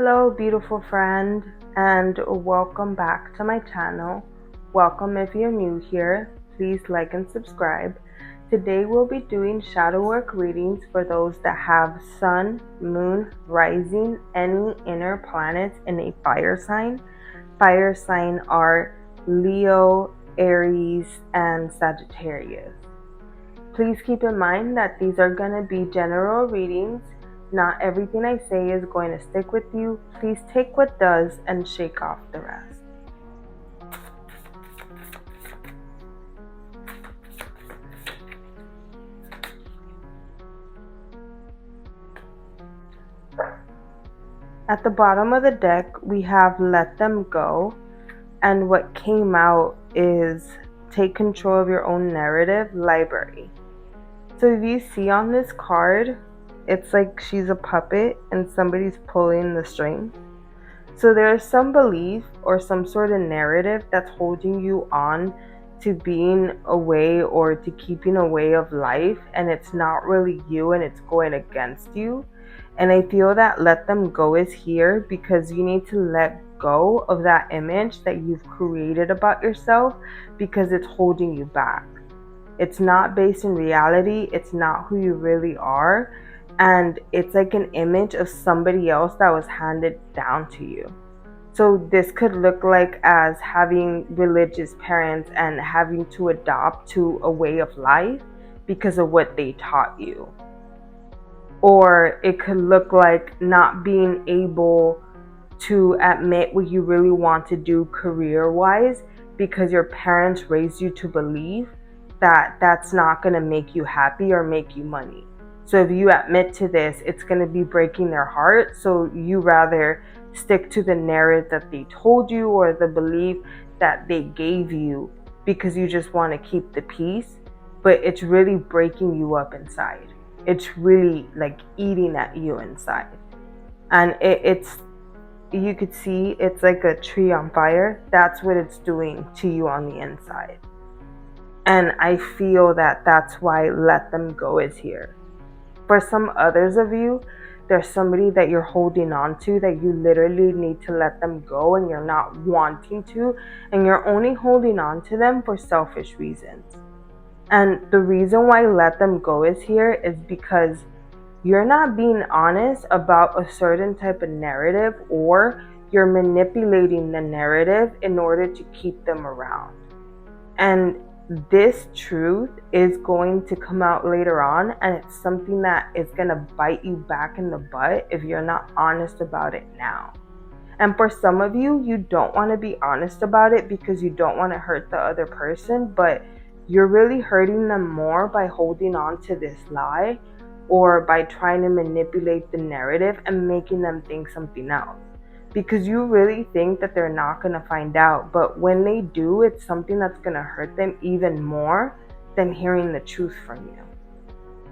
Hello, beautiful friend, and welcome back to my channel. Welcome if you're new here. Please like and subscribe. Today we'll be doing shadow work readings for those that have sun, moon, rising, any inner planets in a fire sign. Fire sign are Leo, Aries, and Sagittarius. Please keep in mind that these are going to be general readings. Not everything I say is going to stick with you. Please take what does and shake off the rest. At the bottom of the deck, we have Let Them Go. And what came out is Take Control of Your Own Narrative, Library. So if you see on this card, it's like she's a puppet and somebody's pulling the string. So there's some belief or some sort of narrative that's holding you on to being away or to keeping a way of life, and it's not really you and it's going against you. And I feel that Let Them Go is here because you need to let go of that image that you've created about yourself because it's holding you back. It's not based in reality. It's not who you really are. And it's like an image of somebody else that was handed down to you. So this could look like as having religious parents and having to adopt to a way of life because of what they taught you. Or it could look like not being able to admit what you really want to do career-wise because your parents raised you to believe that that's not going to make you happy or make you money. So if you admit to this, it's going to be breaking their heart. So you rather stick to the narrative that they told you or the belief that they gave you because you just want to keep the peace. But it's really breaking you up inside. It's really like eating at you inside. And it's you could see it's like a tree on fire. That's what it's doing to you on the inside. And I feel that that's why Let Them Go is here. For some others of you, there's somebody that you're holding on to that you literally need to let them go and you're not wanting to, and you're only holding on to them for selfish reasons. And the reason why Let Them Go is here is because you're not being honest about a certain type of narrative, or you're manipulating the narrative in order to keep them around. And this truth is going to come out later on, and it's something that is going to bite you back in the butt if you're not honest about it now. And for some of you, you don't want to be honest about it because you don't want to hurt the other person, but you're really hurting them more by holding on to this lie or by trying to manipulate the narrative and making them think something else. Because you really think that they're not going to find out. But when they do, it's something that's going to hurt them even more than hearing the truth from you.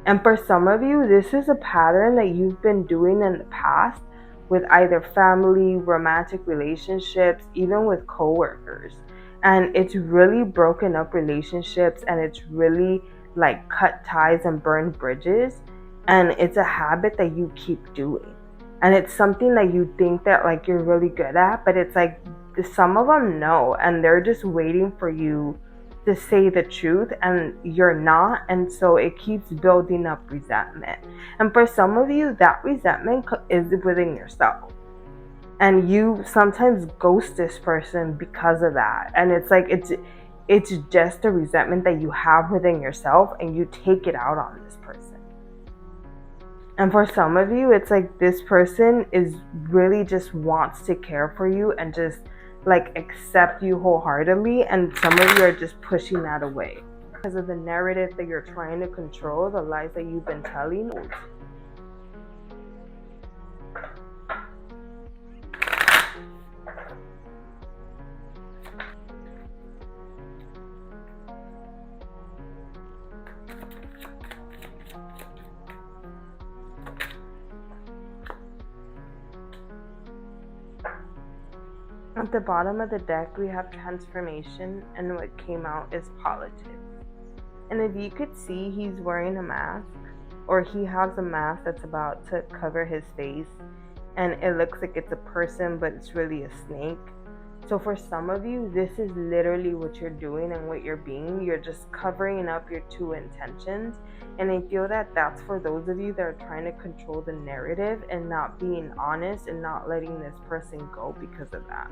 And for some of you, this is a pattern that you've been doing in the past with either family, romantic relationships, even with coworkers. And it's really broken up relationships, and it's really like cut ties and burned bridges. And it's a habit that you keep doing. And it's something that you think that like you're really good at, but it's like some of them know, and they're just waiting for you to say the truth, and you're not. And so it keeps building up resentment. And for some of you, that resentment is within yourself. And you sometimes ghost this person because of that. And it's like it's just a resentment that you have within yourself, and you take it out on this person. And for some of you, it's like this person is really just wants to care for you and just like accept you wholeheartedly. And some of you are just pushing that away because of the narrative that you're trying to control, the lies that you've been telling. At the bottom of the deck, we have transformation, and what came out is politics. And if you could see, he's wearing a mask, or he has a mask that's about to cover his face. and it looks like it's a person, but it's really a snake. So for some of you, this is literally what you're doing and what you're being. You're just covering up your true intentions. And I feel that that's for those of you that are trying to control the narrative and not being honest and not letting this person go because of that.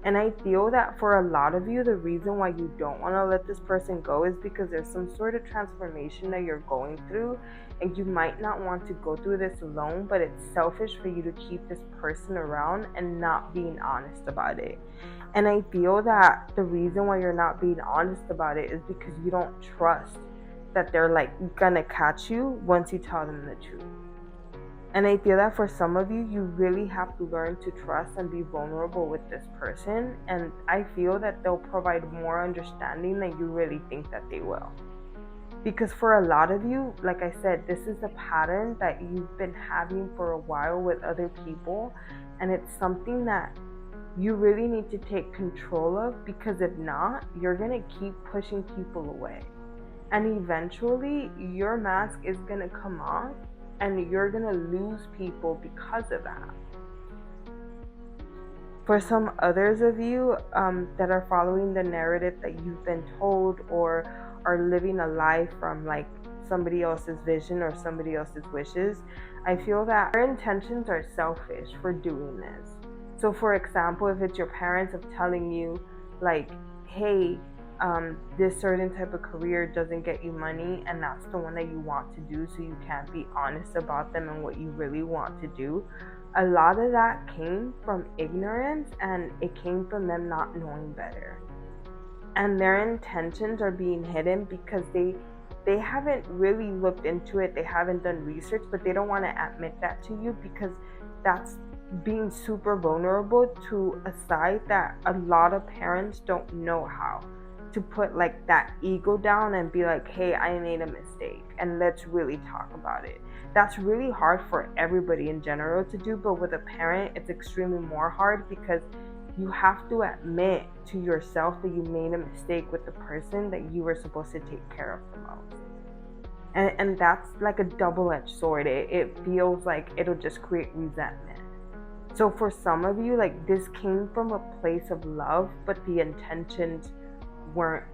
And I feel that for a lot of you, the reason why you don't want to let this person go is because there's some sort of transformation that you're going through, and you might not want to go through this alone, but it's selfish for you to keep this person around and not being honest about it. And I feel that the reason why you're not being honest about it is because you don't trust that they're like gonna catch you once you tell them the truth. And I feel that for some of you, you really have to learn to trust and be vulnerable with this person. And I feel that they'll provide more understanding than you really think that they will. Because for a lot of you, like I said, this is a pattern that you've been having for a while with other people. And it's something that you really need to take control of, because if not, you're going to keep pushing people away. And eventually, your mask is going to come off and you're going to lose people because of that. For some others of you that are following the narrative that you've been told, or are living a life from like somebody else's vision or somebody else's wishes, I feel that your intentions are selfish for doing this. So for example, if it's your parents of telling you like, hey, this certain type of career doesn't get you money and that's the one that you want to do, so you can't be honest about them and what you really want to do, a lot of that came from ignorance, and it came from them not knowing better. And their intentions are being hidden because they haven't really looked into it, they haven't done research, but they don't want to admit that to you, because that's being super vulnerable to a side that a lot of parents don't know how to put like that ego down and be like, hey, I made a mistake and let's really talk about it. That's really hard for everybody in general to do, but with a parent it's extremely more hard, because you have to admit to yourself that you made a mistake with the person that you were supposed to take care of the most. And that's like a double-edged sword. It feels like it'll just create resentment. So for some of you, like, this came from a place of love, but the intentions weren't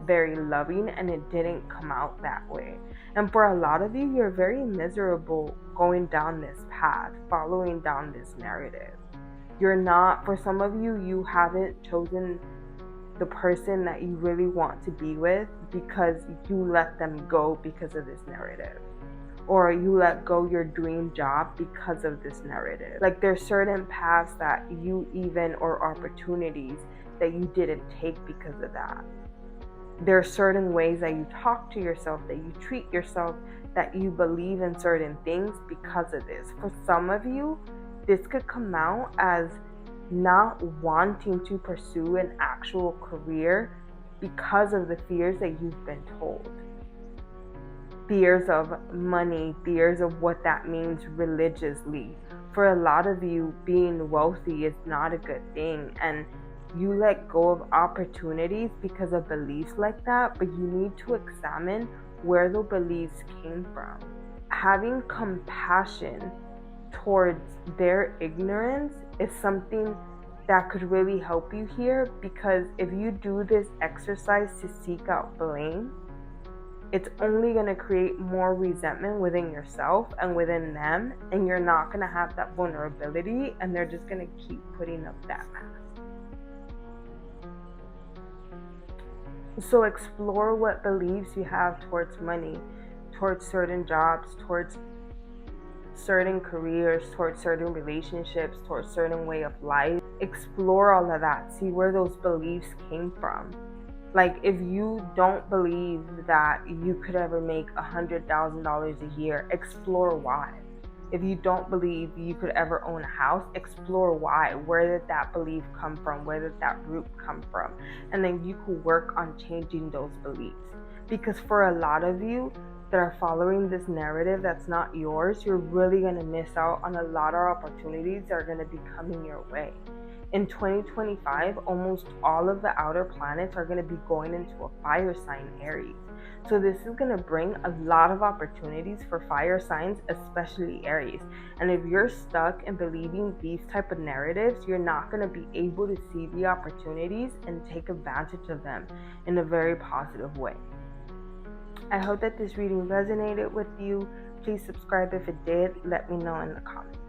very loving and it didn't come out that way. And for a lot of you, you're very miserable going down this path, following down this narrative. You're not, for some of you, you haven't chosen the person that you really want to be with because you let them go because of this narrative. Or you let go your dream job because of this narrative. Like, there's certain paths that you even, or opportunities that you didn't take because of that. There are certain ways that you talk to yourself, that you treat yourself, that you believe in certain things because of this. For some of you, this could come out as not wanting to pursue an actual career because of the fears that you've been told. Fears of money, fears of what that means religiously. For a lot of you, being wealthy is not a good thing, and you let go of opportunities because of beliefs like that, but you need to examine where the beliefs came from. Having compassion towards their ignorance is something that could really help you here, because if you do this exercise to seek out blame, it's only going to create more resentment within yourself and within them, and you're not going to have that vulnerability, and they're just going to keep putting up that mask. So explore what beliefs you have towards money, towards certain jobs, towards certain careers, towards certain relationships, towards certain way of life. Explore all of that. See where those beliefs came from. Like, if you don't believe that you could ever make $100,000 a year, explore why. If you don't believe you could ever own a house, explore why. Where did that belief come from? Where did that root come from? And then you could work on changing those beliefs. Because for a lot of you, that are following this narrative that's not yours, you're really going to miss out on a lot of opportunities that are going to be coming your way. In 2025, almost all of the outer planets are going to be going into a fire sign, Aries. So this is going to bring a lot of opportunities for fire signs, especially Aries. And if you're stuck in believing these type of narratives, you're not going to be able to see the opportunities and take advantage of them in a very positive way. I hope that this reading resonated with you. Please subscribe if it did. Let me know in the comments.